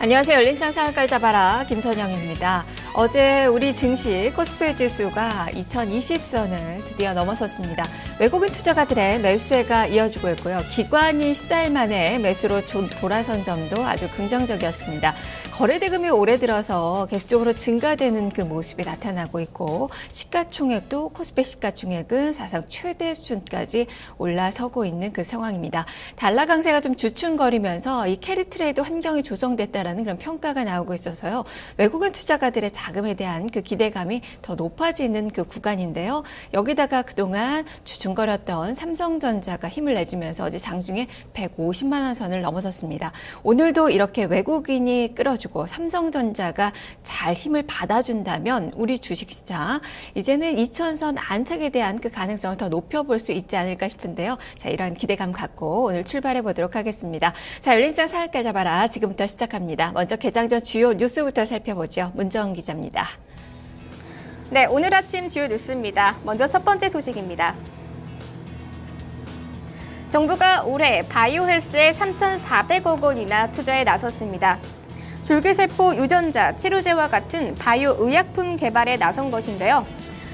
안녕하세요. 열린상 상한가를 잡아라 김선영입니다. 어제 우리 증시 코스피 지수가 2020선을 드디어 넘어섰습니다. 외국인 투자가들의 매수세가 이어지고 있고요. 기관이 14일 만에 매수로 돌아선 점도 아주 긍정적이었습니다. 거래 대금이 올해 들어서 계속적으로 증가되는 그 모습이 나타나고 있고 시가총액도 코스피 시가총액은 사상 최대 수준까지 올라서고 있는 그 상황입니다. 달러 강세가 좀 주춤거리면서 이 캐리 트레이드 환경이 조성됐다라는 그런 평가가 나오고 있어서요. 외국인 투자가들의 자금에 대한 그 기대감이 더 높아지는 그 구간인데요. 여기다가 그동안 주춤거렸던 삼성전자가 힘을 내주면서 어제 장중에 150만 원 선을 넘어섰습니다. 오늘도 이렇게 외국인이 끌어주고 삼성전자가 잘 힘을 받아준다면 우리 주식시장 이제는 2000선 안착에 대한 그 가능성을 더 높여볼 수 있지 않을까 싶은데요. 자, 이런 기대감 갖고 오늘 출발해 보도록 하겠습니다. 자, 열린시장 상한가 잡아라. 지금부터 시작합니다. 먼저 개장 전 주요 뉴스부터 살펴보죠. 문정은 기자입니다. 네, 오늘 아침 주요 뉴스입니다. 먼저 첫 번째 소식입니다. 정부가 올해 바이오 헬스에 3,400억 원이나 투자에 나섰습니다. 줄기세포 유전자, 치료제와 같은 바이오 의약품 개발에 나선 것인데요.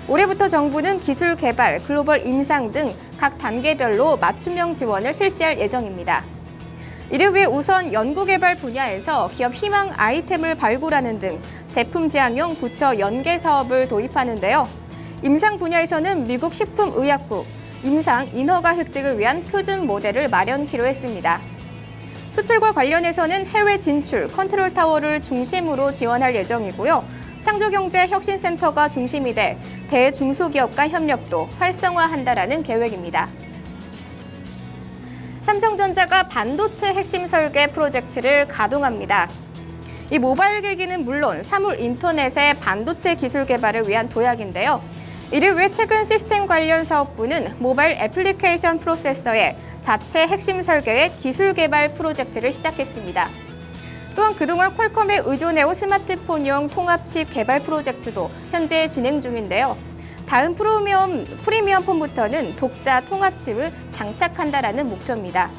올해부터 정부는 기술 개발, 글로벌 임상 등 각 단계별로 맞춤형 지원을 실시할 예정입니다. 이를 위해 우선 연구개발 분야에서 기업 희망 아이템을 발굴하는 등 제품 제약용 부처 연계 사업을 도입하는데요. 임상 분야에서는 미국 식품의약국, 임상 인허가 획득을 위한 표준 모델을 마련키로 했습니다. 수출과 관련해서는 해외 진출, 컨트롤 타워를 중심으로 지원할 예정이고요. 창조경제혁신센터가 중심이 돼 대중소기업과 협력도 활성화한다라는 계획입니다. 삼성전자가 반도체 핵심 설계 프로젝트를 가동합니다. 이 모바일 기기는 물론 사물 인터넷의 반도체 기술 개발을 위한 도약인데요. 이를 위해 최근 시스템 관련 사업부는 모바일 애플리케이션 프로세서의 자체 핵심 설계의 기술 개발 프로젝트를 시작했습니다. 또한 그동안 퀄컴에 의존해온 스마트폰용 통합칩 개발 프로젝트도 현재 진행 중인데요. 다음 프리미엄 폰부터는 독자 통합칩을 장착한다라는 목표입니다.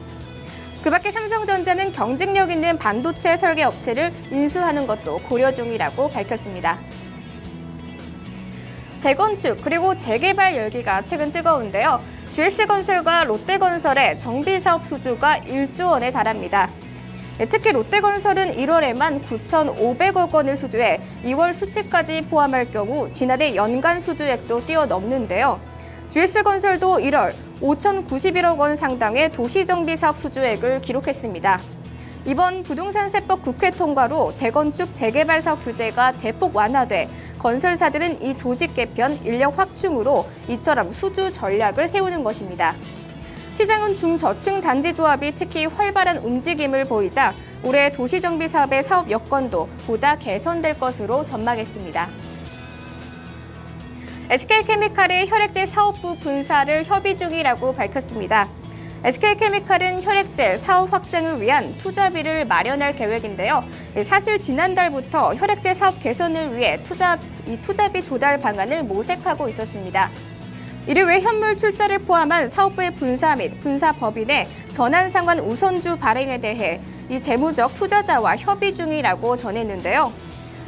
그 밖에 삼성전자는 경쟁력 있는 반도체 설계 업체를 인수하는 것도 고려 중이라고 밝혔습니다. 재건축 그리고 재개발 열기가 최근 뜨거운데요. GS건설과 롯데건설의 정비사업 수주가 1조 원에 달합니다. 특히 롯데건설은 1월에만 9,500억 원을 수주해 2월 수치까지 포함할 경우 지난해 연간 수주액도 뛰어넘는데요. GS건설도 1월 5,091억 원 상당의 도시정비사업 수주액을 기록했습니다. 이번 부동산세법 국회 통과로 재건축, 재개발 사업 규제가 대폭 완화돼 건설사들은 이 조직 개편, 인력 확충으로 이처럼 수주 전략을 세우는 것입니다. 시장은 중저층 단지 조합이 특히 활발한 움직임을 보이자 올해 도시정비 사업의 사업 여건도 보다 개선될 것으로 전망했습니다. SK케미칼이 혈액제 사업부 분사를 협의 중이라고 밝혔습니다. SK케미칼은 혈액제 사업 확장을 위한 투자비를 마련할 계획인데요. 사실 지난달부터 혈액제 사업 개선을 위해 투자비 조달 방안을 모색하고 있었습니다. 이를 위해 현물 출자를 포함한 사업부의 분사 및 분사법인의 전환상환 우선주 발행에 대해 이 재무적 투자자와 협의 중이라고 전했는데요.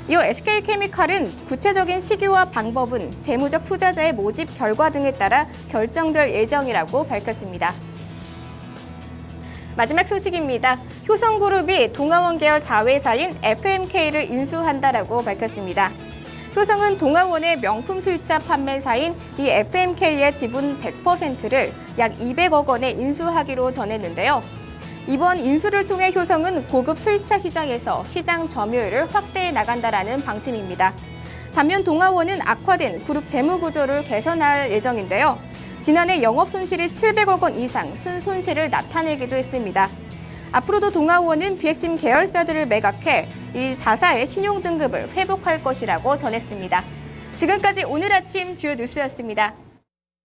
이어 SK케미칼은 구체적인 시기와 방법은 재무적 투자자의 모집 결과 등에 따라 결정될 예정이라고 밝혔습니다. 마지막 소식입니다. 효성그룹이 동아원 계열 자회사인 FMK를 인수한다라고 밝혔습니다. 효성은 동아원의 명품 수입차 판매사인 이 FMK의 지분 100%를 약 200억 원에 인수하기로 전했는데요. 이번 인수를 통해 효성은 고급 수입차 시장에서 시장 점유율을 확대해 나간다라는 방침입니다. 반면 동아원은 악화된 그룹 재무 구조를 개선할 예정인데요. 지난해 영업 손실이 700억 원 이상 순손실을 나타내기도 했습니다. 앞으로도 동아원은 비핵심 계열사들을 매각해 이 자사의 신용 등급을 회복할 것이라고 전했습니다. 지금까지 오늘 아침 주요 뉴스였습니다.